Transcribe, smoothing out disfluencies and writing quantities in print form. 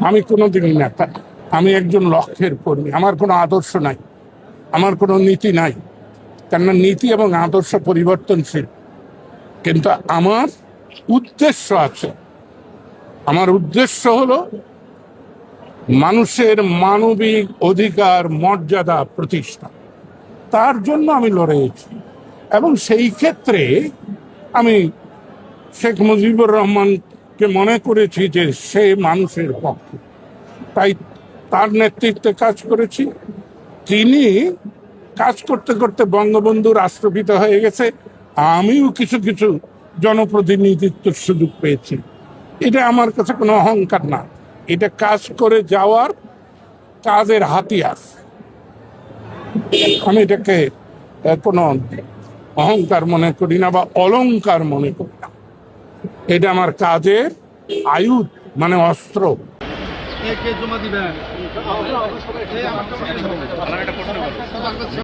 আমি কোনোদিনই নেতা, আমি একজন লক্ষ্যের কর্মী। আমার কোনো আদর্শ নাই, আমার কোনো নীতি নাই, কেননা নীতি এবং আদর্শ পরিবর্তনশীল। কিন্তু আমার উদ্দেশ্য আছে। আমার উদ্দেশ্য হলো মানুষের মানবিক অধিকার মর্যাদা প্রতিষ্ঠা। তার জন্য আমি লড়েছি এবং সেই ক্ষেত্রে আমি শেখ মুজিবুর রহমানকে মনে করেছি যে সে মানুষের পক্ষে, তাই তার নেতৃত্বে কাজ করেছি। তিনি কাজ করতে করতে বঙ্গবন্ধু রাষ্ট্রপিতা হয়ে গেছে, আমিও কিছু কিছু জনপ্রতিনিধিত্বের সুযোগ পেয়েছি। এটা আমার কাছে কোনো অহংকার না, এটা কাজ করে যাওয়ার কাজের হাতিয়ার। আমি এটাকে কোনো অহংকার মনে করি না বা অলংকার মনে করি না, এটা আমার কাজের আয়ুধ, মানে অস্ত্র। জমা দিবেন